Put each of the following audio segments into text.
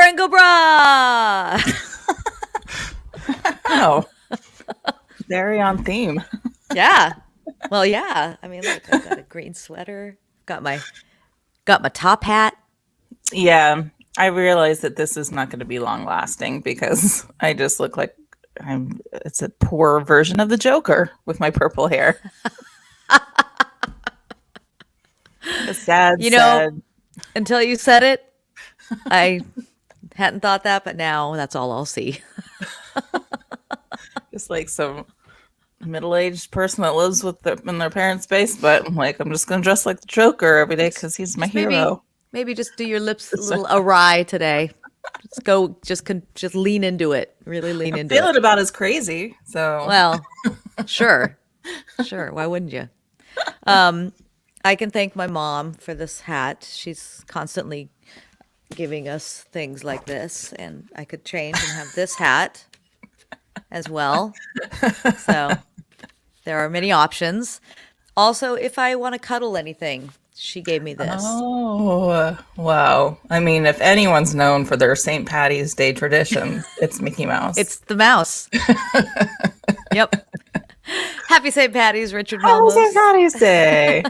and go bra. Oh, very on theme. Yeah. Well, yeah. I mean, look, I've got a green sweater. Got my top hat. Yeah, I realize that this is not going to be long lasting because I just look like it's a poor version of the Joker with my purple hair. A sad, You know, sad, until you said it, I hadn't thought that, but now that's all I'll see. just like some middle-aged person that lives in their parents' basement. I'm like, I'm just going to dress like the Joker every day because he's my Just maybe hero. maybe just do your lips a little awry today. Just lean into it. Really lean I'm into it. feeling about as crazy. So, Well, sure. Sure. Why wouldn't you? Um, I can thank my mom for this hat. She's constantly giving us things like this, and I could change and have this hat as well. So there are many options. Also, if I want to cuddle anything, she gave me this. oh, wow. I mean, if anyone's known for their St. Patty's Day traditions, it's Mickey It's Mouse. the mouse. Yep. Happy St. Patty's, Richard Happy St. Melmos. Patty's Day.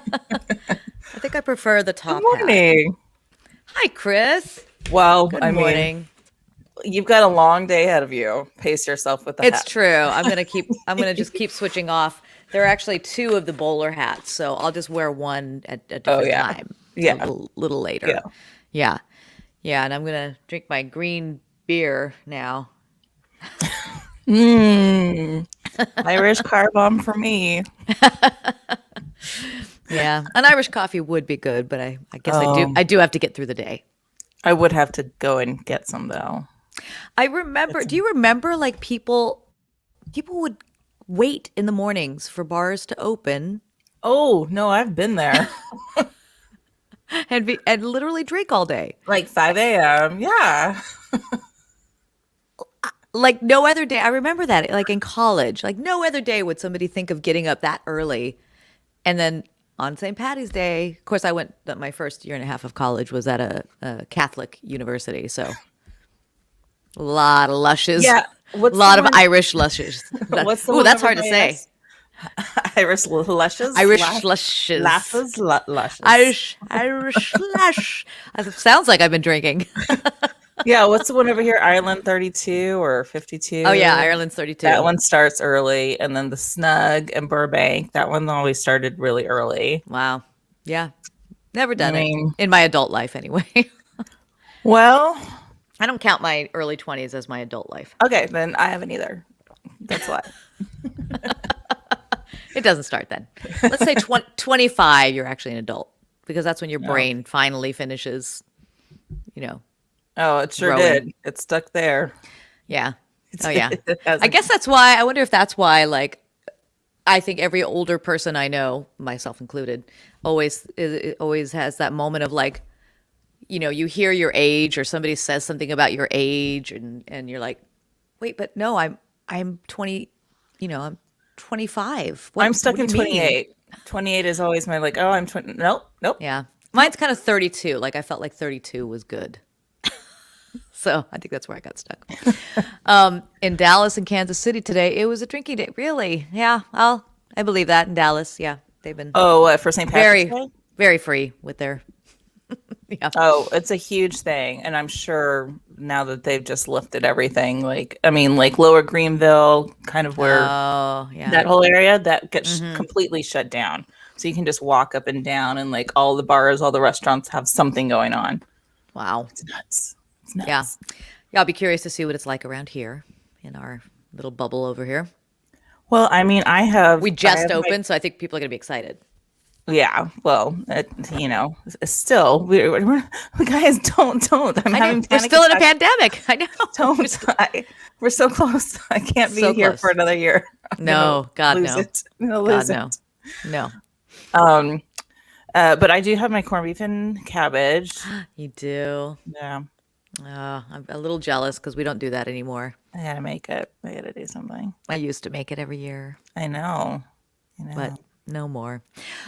I think I prefer the Good top hat. morning. Hi, Chris. Well, Good I mean, morning. you've got a long day ahead of you. Pace yourself with the It's hat. true. I'm gonna just keep switching off. There are actually two of the bowler hats, so I'll just wear one at a Oh, different yeah. time, a Yeah. little Yeah. later. Yeah. Yeah, and I'm gonna drink my green beer now. Mmm. Irish car bomb for me. Yeah. An Irish coffee would be good, but I guess Oh, I do have to get through the day. I would have to go and get some though. I remember, It's, do you remember like people would wait in the mornings for bars to open oh, no, I've been there. and literally drink all day. Like 5 a.m. Yeah. Like no other day. I remember that like in college, like no other day would somebody think of getting up that early. And then on St. Patty's Day, of course, my first year and a half of college was at a Catholic university. So a lot of lushes, Yeah. a lot of Irish lushes. What's the Ooh, one that's over hard to by say. us? Iris lushes? Irish lushes. Lushes. Irish lush. It sounds like I've been drinking. Yeah, what's the one over here? Ireland 32 or Oh yeah, 52? Ireland's That 32. one starts early. And then the Snug and Burbank, that one always started really early. Wow. Yeah. Never I done it mean, in my adult life anyway. well, I don't count my early 20s as my adult life. okay, then I haven't either. That's why. It doesn't start then. Let's say 25, you're actually an adult because that's when your Oh, brain finally finishes, you know, oh, it sure growing. did. It's stuck there. Yeah. Oh, yeah. It I hasn't. guess that's why, I wonder if that's why, like, I think every older person I know, myself included, always has that moment of like, you hear your age or somebody says something about your age and you're like, wait, but no, I'm 20, I'm 25. I'm What stuck do in you mean? 28. 28 is always my like, oh, I'm 20. Nope, nope, Yeah. nope. Mine's kind of 32. Like I felt like 32 was good. So I think that's where I got stuck. In Dallas and Kansas City today, it was a drinking day. Really? Yeah. I believe that in Dallas. Yeah. They've been Oh, what, for St. Patrick's very, Day? very free with their, yeah. Oh, it's a huge thing. And I'm sure now that they've just lifted everything, like, I mean, like Lower Greenville, kind of where Oh, yeah. that whole area that gets Hmm. completely shut down. So you can just walk up and down, and like all the bars, all the restaurants have something going on. Wow. It's nuts. It's Yeah. nuts. Yeah. I'll be curious to see what it's like around here in our little bubble over here. Well, I mean, We I just have my, opened, so I think people are going to be excited. yeah, well, still, guys, don't. I'm I know. having We're panic still in a attacks. pandemic. I know. We're Don't. still We're so close. I can't be so here for close. another year. I'm gonna No. God, lose no. it. I'm gonna God, lose no. it. No. Um, but I do have my corned beef and cabbage. You do. Yeah, I'm a little jealous because we don't do that anymore. I gotta make it. I gotta do something. I used to make it every year, I know. I but know. no more.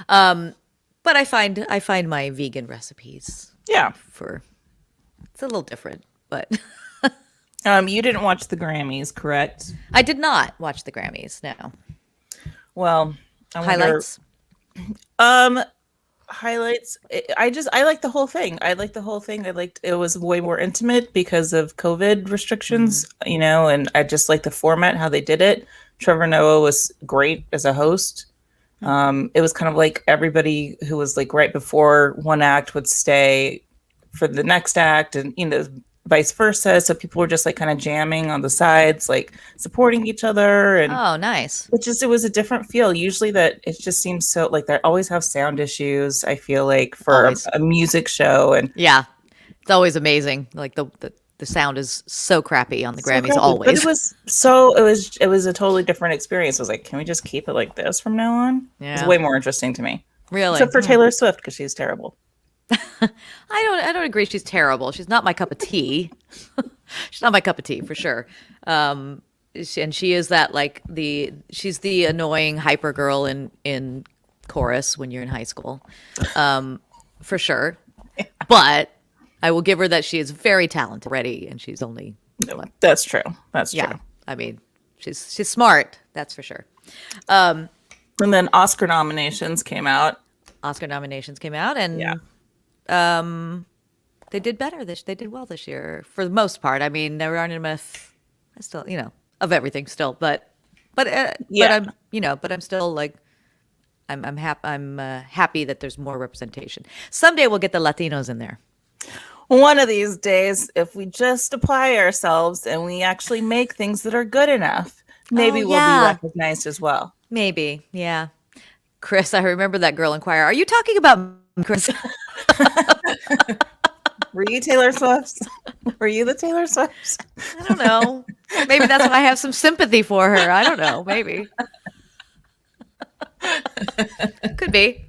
Um, but I find my vegan recipes Yeah. for it's a little different. But You didn't watch the Grammys, correct? I did not watch the Grammys. No. Well, I wonder. Highlights? Highlights. I like the whole thing. I liked the whole thing. I liked it was way more intimate because of COVID restrictions, and I just like the format, how they did it. Trevor Noah was great as a host. It was kind of like everybody who was like right before one act would stay for the next act, and vice versa. So people were just like kind of jamming on the sides, like supporting each other, and Oh, nice. it was a different feel. Usually that it just seems so like they always have sound issues. I feel like for Always. a music show, and Yeah. It's always amazing. Like the sound is so crappy on the so Grammys crappy. But always. it was a totally different experience. I was like, can we just keep it like this from now on? It's Yeah. way more interesting to me. Really? Except for Taylor Swift, because she's terrible. I don't agree she's terrible. She's not my cup of tea. She's not my cup of tea for sure. And she is that like she's the annoying hyper girl in chorus when you're in high school. For sure. But I will give her that she is very talented already, and she's only what? That's true. That's Yeah. true. I mean, she's smart, that's for sure. And then Oscar nominations came out. Oscar nominations came out, and Yeah. they did better. They did well this year for the most part. I mean, there aren't enough, still, of everything still, but Yeah. I'm still like, I'm happy that there's more representation. Someday we'll get the Latinos in there. One of these days, if we just apply ourselves and we actually make things that are good enough, maybe we'll be recognized as well. Maybe, yeah. Chris, I remember that girl in choir. Are you talking about Chris? Were you Taylor Swift? Were you the Taylor Swift? I don't know. Maybe that's why I have some sympathy for her. I don't know. Maybe. Could be.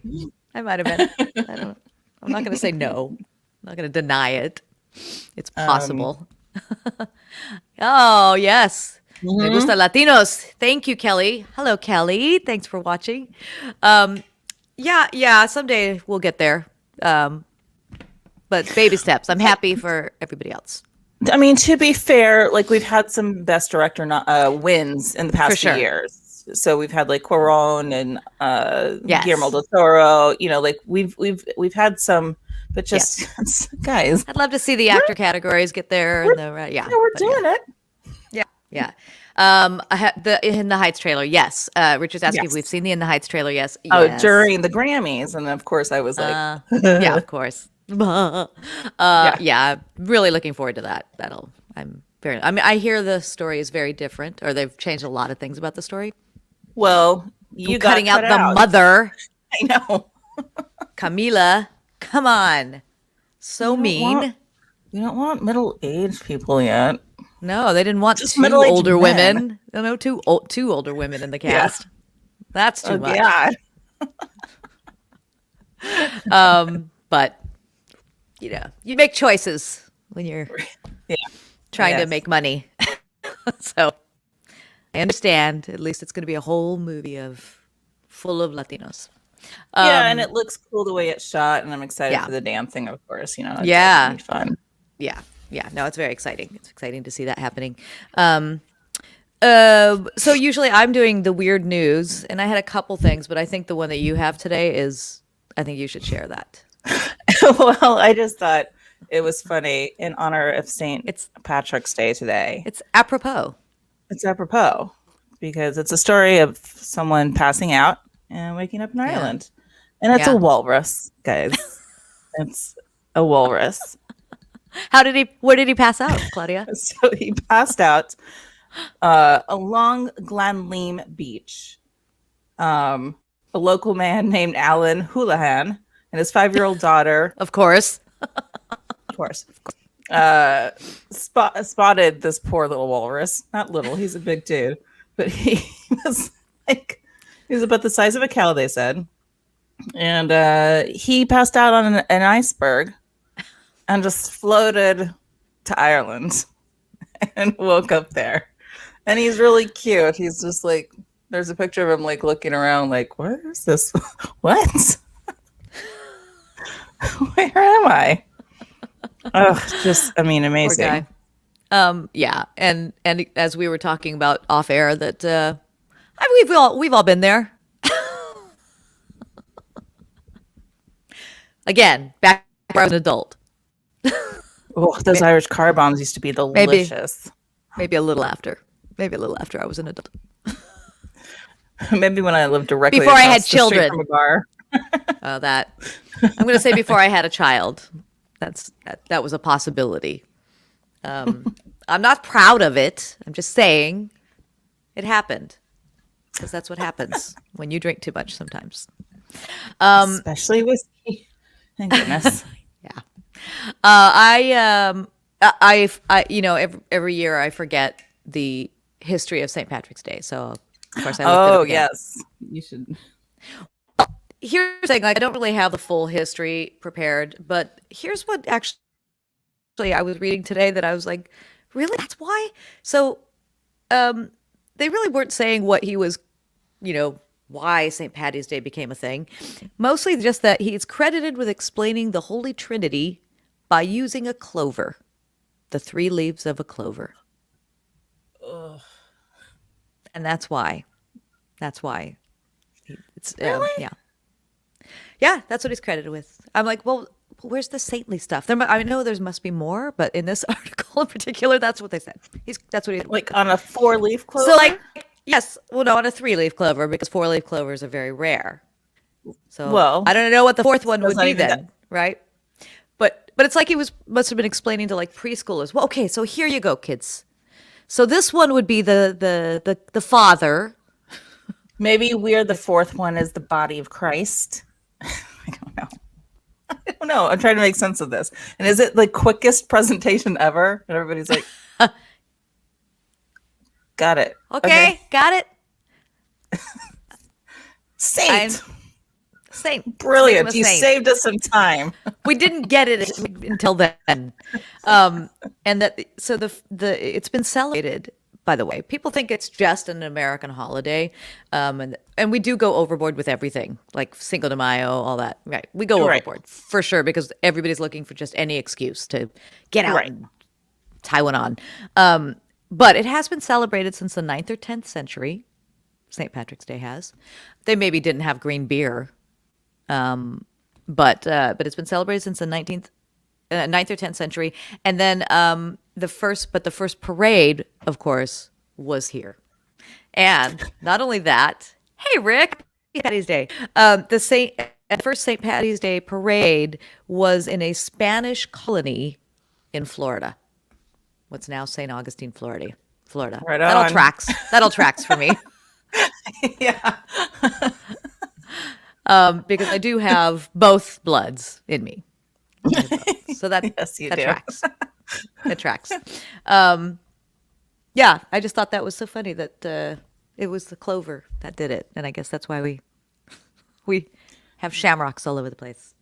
I might have been. I don't. I'm not going to say no. I'm not going to deny it. It's possible. Oh, yes. Me gusta Latinos. Thank you, Kelly. Hello, Kelly. Thanks for watching. Yeah. Someday we'll get there. But baby steps. I'm happy for everybody else. I mean, to be fair, like we've had some Best Director wins in the past few years. So we've had like Cuarón and Guillermo del Toro. Like we've had some, but just guys. I'd love to see the actor categories get there. We're doing it. Yeah. I had the In the Heights trailer. Yes. Richard's asking if we've seen the In the Heights trailer. Yes. Oh, during the Grammys, and of course I was like, yeah, of course. Yeah, really looking forward to that. I mean, I hear the story is very different, or they've changed a lot of things about the story. Well, you got cutting out the mother. I know. Camila, come on. So mean. You don't want middle-aged people yet. No, they didn't want Just two middle-aged older men. women. No, two older women in the cast. Yeah. That's too much. God. But you make choices when you're trying to make money. So I understand. At least it's going to be a whole movie full of Latinos. And it looks cool the way it's shot, and I'm excited for the dancing, of course. It's gonna be fun. Yeah. No, it's very exciting. It's exciting to see that happening. So usually I'm doing the weird news, and I had a couple things, but I think the one that you have today I think you should share that. Well, I just thought it was funny in honor of St. Patrick's Day today. It's apropos. It's apropos because it's a story of someone passing out and waking up in Ireland. And it's a walrus, guys. It's a walrus. Where did he pass out, Claudia? So he passed out along Glanleam Beach. A local man named Alan Houlihan and his 5-year-old daughter. Of course. Spotted this poor little walrus. Not little, he's a big dude. But he was about the size of a cow, they said. And he passed out on an iceberg and just floated to Ireland and woke up there. And he's really cute. He's just like, there's a picture of him like looking around like, what is this? What? Where am I? Just, I mean, Poor guy. amazing. Yeah, and as we were talking about off air, that we've all been there. Again, back where I was an adult. Oh, those Irish car bombs used to be Maybe delicious. maybe a little after. Maybe a little after I was an adult. Maybe when I lived directly Before I had across the street children. from a bar. That I'm going to say before I had a child. That was a possibility. I'm not proud of it. I'm just saying it happened because that's what happens when you drink too much sometimes. Especially whiskey. Thank goodness. Yeah. I every year I forget the history of St. Patrick's Day. So of course I looked it up Oh, again. yes. You should. Here's the thing, like I don't really have the full history prepared, but here's what actually I was reading today that I was like, really? That's why? So they really weren't saying what he was, why St. Patty's Day became a thing. Mostly just that he is credited with explaining the Holy Trinity by using a clover, the 3 leaves of a clover. Ugh. And that's why. That's why. It's Really? yeah. Yeah, that's what he's credited with. I'm like, well, where's the saintly stuff? I know there must be more, but in this article in particular, that's what they said. That's what he. Like on a 4-leaf clover? So, like, yes, well, no, on a 3-leaf clover because 4-leaf clovers are very rare. So, Well, I don't know what the 4th one that's would not be even then, right? But it's like he must have been explaining to like preschoolers. Well, okay, so here you go, kids. So this one would be the father. maybe we're the 4th one is the body of Christ. I don't know. I don't know. I'm trying to make sense of this. And is it the quickest presentation ever? And everybody's like, got it. Okay, got it. Saint. Saint. Brilliant. Make him a You saint. saved us some time. We didn't get it until then. And that so it's been celebrated, by the way. People think it's just an American holiday. And we do go overboard with everything, like Cinco de Mayo, all that. Right. We go Right. overboard for sure because everybody's looking for just any excuse to get out Right. and tie one on. But it has been celebrated since the 9th or 10th century. St. Patrick's Day has. They maybe didn't have green beer. But it's been celebrated since the 9th or 10th century. And then the first parade, of course, was here. And not only that, hey, Rick, Happy Patty's Day. The first St. Patty's Day parade was in a Spanish colony in Florida. What's now St. Augustine, Florida. Right That all on. tracks. That all tracks for me. Yeah. Because I do have both bloods in me. So that Yes, you that do. tracks. That tracks. Yeah, I just thought that was so funny that it was the clover that did it, and I guess that's why we have shamrocks all over the place,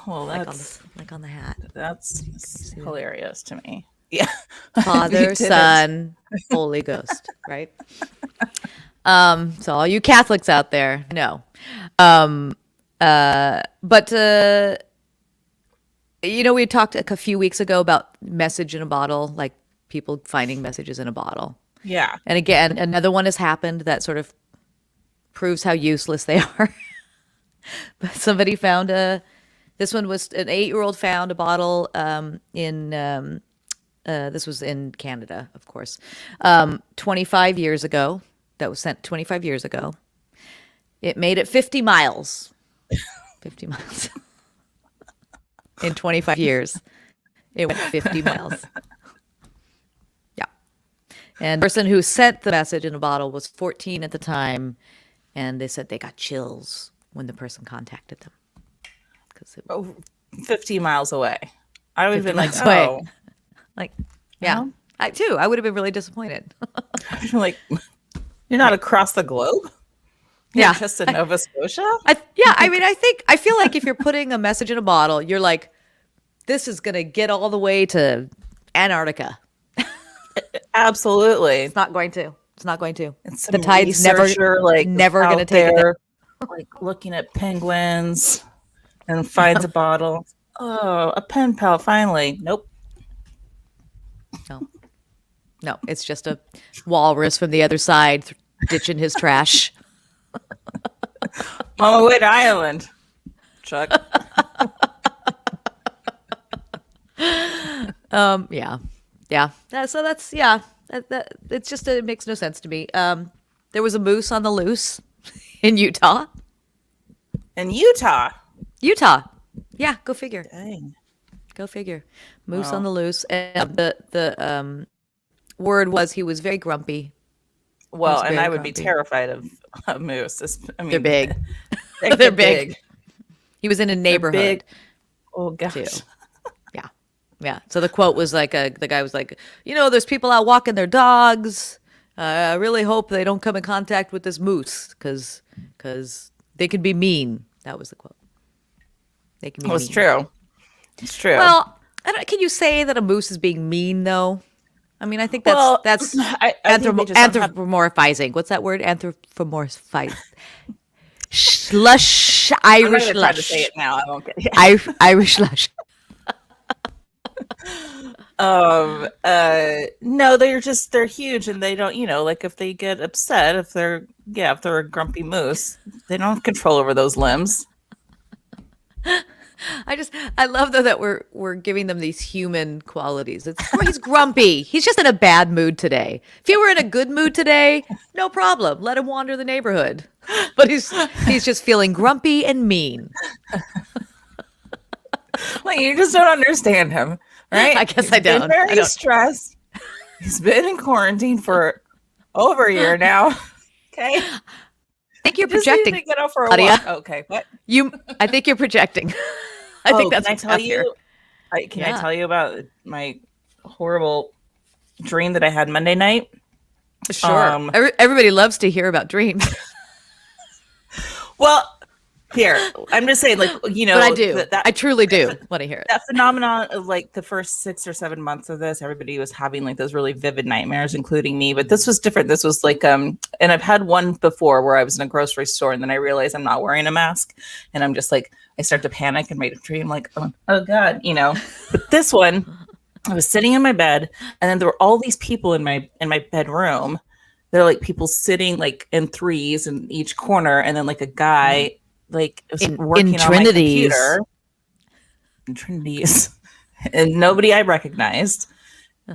Well, like that's on the hat. that's hilarious to me. Yeah. You Father, did it. Son, Holy Ghost, right? So all you Catholics out there, no. But we talked a few weeks ago about message in a bottle, like people finding messages in a bottle. Yeah. And again, another one has happened that sort of proves how useless they are. But somebody found this one was an 8-year-old found a bottle this was in Canada, of course, 25 years ago. That was sent 25 years ago. It made it 50 miles. 50 miles. In 25 years, it went 50 miles. Yeah. And the person who sent the message in a bottle was 14 at the time, and they said they got chills when the person contacted them. 50 miles away. I would have 50 been like, miles away. oh. Like, yeah. Well. I would have been really disappointed. Like, you're not across the globe? Yeah. You're just in Nova Scotia? I feel like if you're putting a message in a bottle, you're like, this is going to get all the way to Antarctica. Absolutely. It's not going to. And some The tide's never researcher, like, never out going to take it there, like looking at penguins and finds a bottle. Oh, a pen pal, finally. Nope. No, no, it's just a walrus from the other side ditching his trash. On my way to Ireland, Chuck. Yeah, yeah. So that's yeah. It's just it makes no sense to me. There was a moose on the loose in Utah. In Utah. Utah. Yeah, go figure. Dang. Go figure. Moose on Well, the loose, and the word was he was very grumpy. He well, was and very I would be grumpy. terrified of a moose. I They're mean, big. they They're get big. big. He was in a They're big. neighborhood Oh too. gosh. Yeah. Yeah. So the quote was like the guy was like, there's people out walking their dogs. I really hope they don't come in contact with this moose because they could be mean. That was the quote. They can be Well, it's mean. true. It's true. Well, can you say that a moose is being mean though? I mean, I think Well, that's I think they just don't have. anthropomorphizing. What's that word? Anthropomorphize. Slush, I'm not Irish even trying to say lush. it now. I won't get. Yeah. Irish lush. No, they're huge, and they don't. Like if they get upset, if they're a grumpy moose, they don't have control over those limbs. I love though that we're giving them these human qualities. He's grumpy. He's just in a bad mood today. If he were in a good mood today, no problem. Let him wander the neighborhood. But he's just feeling grumpy and mean. Like you just don't understand him, right? I guess He's I been don't. very stressed. He's been in quarantine for over a year now. Okay, I think you're just need projecting, to get out for a Claudia. walk. Okay, what? I think you're projecting. I think that's Can I what's tell here. you? Can I Yeah, tell you about my horrible dream that I had Monday night? sure. Everybody loves to hear about dreams, Well, here I'm just saying, like but I do. I truly do want to hear it. that phenomenon of like the first 6 or 7 months of this, everybody was having like those really vivid nightmares, including me. But this was different. This was like and I've had one before where I was in a grocery store and then I realized I'm not wearing a mask, and I'm just like I start to panic and my dream like oh god, But this one, I was sitting in my bed, and then there were all these people in my bedroom. They're like people sitting like in threes in each corner, and then like a guy like was In working on my Trinities. computer. In Trinities, and nobody I recognized.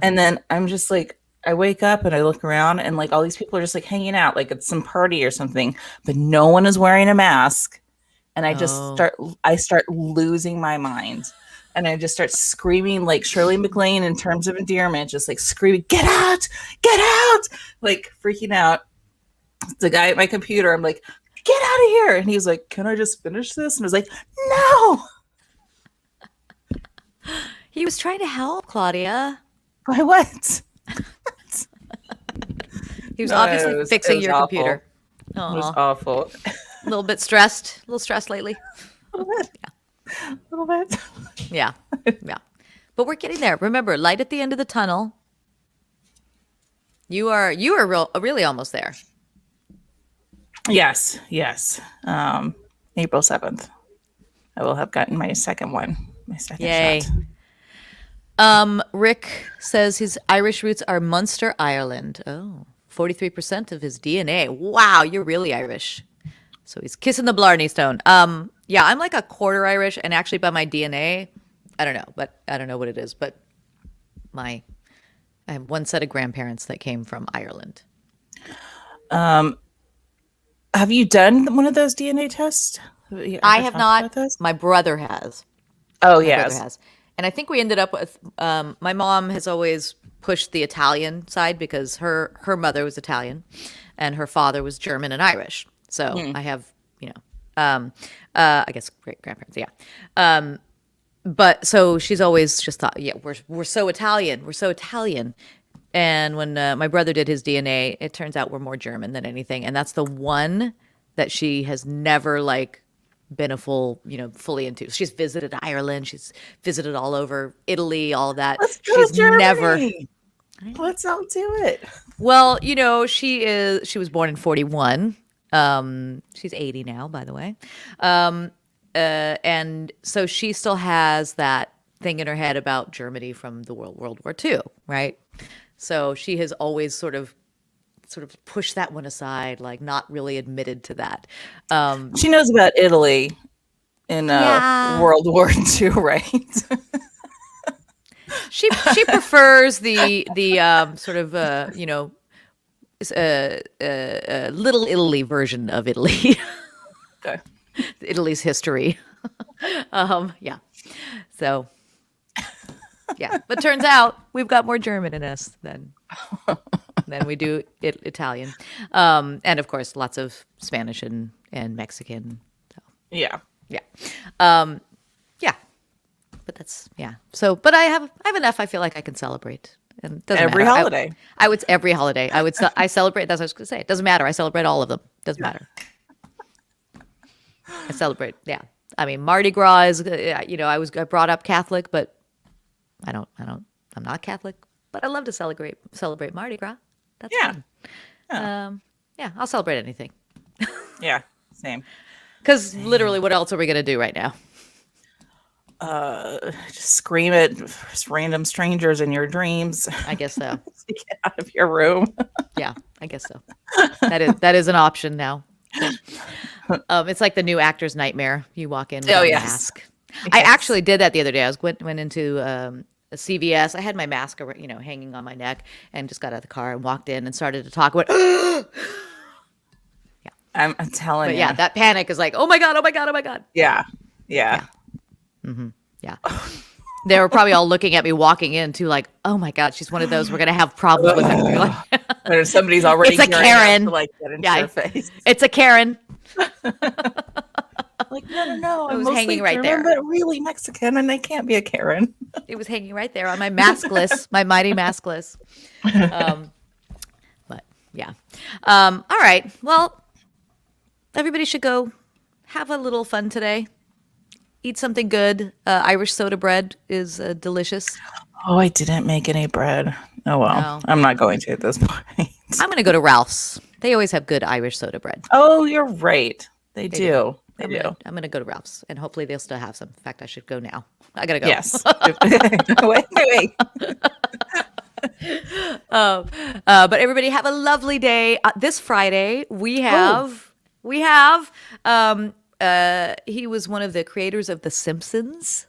And then I'm just like, I wake up and I look around, and like all these people are just like hanging out, like it's some party or something, but no one is wearing a mask. And Oh. I start losing my mind. And I just start screaming like Shirley MacLaine in terms of endearment, just like screaming, get out, like freaking out. The guy at my computer, I'm like, get out of here. And he's like, can I just finish this? And I was like, no. He was trying to help, Claudia. By what? He was No, obviously it fixing was your awful. computer. It was Oh, awful. a little bit stressed. A little stressed lately. A little bit. A little bit. Yeah. Yeah. But we're getting there. Remember, light at the end of the tunnel. You are really almost there. Yes, yes. April 7th. I will have gotten my second one. My second Yay. shot. Rick says his Irish roots are Munster, Ireland. Oh, 43% of his DNA. Wow, you're really Irish. So he's kissing the Blarney Stone. Yeah, I'm like a quarter Irish, and actually by my DNA, I don't know what it is, but I have one set of grandparents that came from Ireland. Have you done one of those DNA tests? I have not. My brother has. Oh, My brother yes. has. And I think we ended up with my mom has always pushed the Italian side because her mother was Italian and her father was German and Irish. So I have, I guess great grandparents, yeah. But so she's always just thought, yeah, we're so Italian. We're so Italian. And when my brother did his DNA, it turns out we're more German than anything. And that's the one that she has never like been fully into. She's visited Ireland. She's visited all over Italy, all of that. Let's go She's to Germany. never. Let's all do it. Well, she was born in 41. She's 80 now, by the way. and so she still has that thing in her head about Germany from the World War II, right? So she has always sort of pushed that one aside, like not really admitted to that. She knows about Italy in Yeah, World War II, right? she prefers the sort of Little Italy version of Italy, Okay. Italy's history. Yeah, so yeah, but turns out we've got more German in us than we do Italian, and of course lots of Spanish and Mexican. So Yeah. yeah, yeah, but that's yeah. So, but I have enough. I feel like I can celebrate, and it doesn't Every matter. holiday. I would every holiday. I celebrate. That's what I was going to say. It doesn't matter. I celebrate all of them. Doesn't matter. I celebrate. Yeah. I mean, Mardi Gras is. I brought up Catholic, but I'm not Catholic, but I love to celebrate Mardi Gras. That's Yeah. fun. Yeah. Yeah, I'll celebrate anything. Yeah. Same. Because literally, what else are we going to do right now? Just scream at random strangers in your dreams I guess so. to get out of your room. Yeah, I guess so. That is an option now. It's like the new actor's nightmare. You walk in without a yes. mask. I actually did that the other day. Went into a CVS. I had my mask, hanging on my neck, and just got out of the car and walked in and started to talk. I'm telling But you. yeah, that panic is like, oh my god, oh my god, oh my god. Yeah. Yeah. Yeah. They were probably all looking at me walking in too, like, oh my god, she's one of those we're gonna have problems with her. Like, Or somebody's already It's a gearing up Karen. to like get into Yeah, your face. it's a Karen. Like, no, It I'm was mostly hanging right German, there. but really Mexican, and they can't be a Karen. It was hanging right there on my maskless, my mighty maskless. But yeah. All right. Well, everybody should go have a little fun today. Eat something good. Irish soda bread is delicious. Oh, I didn't make any bread. Oh well, No. I'm not going to at this point. I'm going to go to Ralph's. They always have good Irish soda bread. Oh, you're right. They do. They do. I'm gonna go to Ralph's, and hopefully they'll still have some. In fact, I should go now. I gotta go. Yes. wait. But everybody have a lovely day. This Friday we have he was one of the creators of The Simpsons.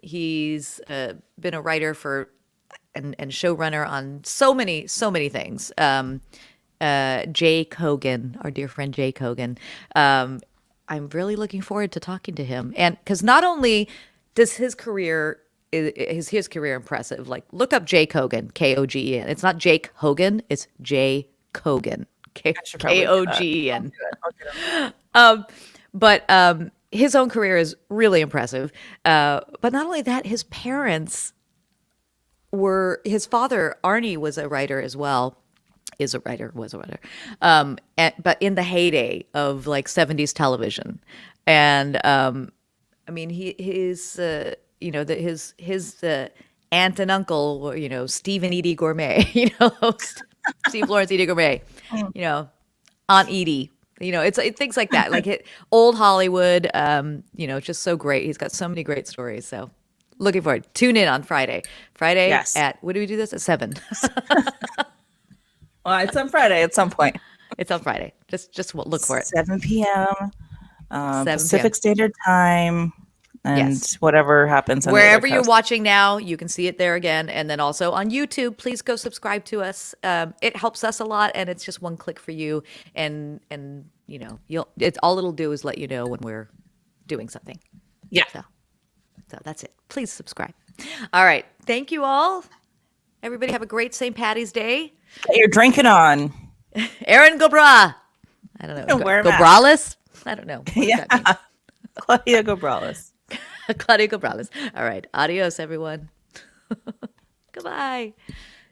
He's been a writer for and showrunner on so many things. Jake Hogan, our dear friend Jake Hogan. I'm really looking forward to talking to him, and because not only does his career is career impressive, like look up Jake Hogan, Kogen. It's not Jake Hogan, it's Jay Kogen, Kogen. But his own career is really impressive. But not only that, his parents his father Arnie was a writer as well. Was a writer. But in the heyday of like 70s television. And I mean, his aunt and uncle were, Steve and Edie Gourmet, Steve Lawrence, Edie Gourmet, Aunt Edie, it's things like that, like old Hollywood, just so great. He's got so many great stories. So looking forward. Tune in on Friday. Yes. At, what do we do this? At 7. Well, it's on Friday at some point. It's on Friday. Just look for it. 7 p.m. 7 Pacific p.m. Standard Time, and Yes. whatever happens on the Wherever other you're coast. watching now, you can see it there again. And then also on YouTube, please go subscribe to us. It helps us a lot, and it's just one click for you. And all it'll do is let you know when we're doing something. Yeah. So that's it. Please subscribe. All right. Thank you all. Everybody have a great St. Patty's Day. Get your drinking on. Aaron Gobra. I don't know. Wear a mask. Gobrales? I don't know. What does Yeah. that mean? Claudia Gobrales. Claudia Cabrales. All right. Adios, everyone. Goodbye.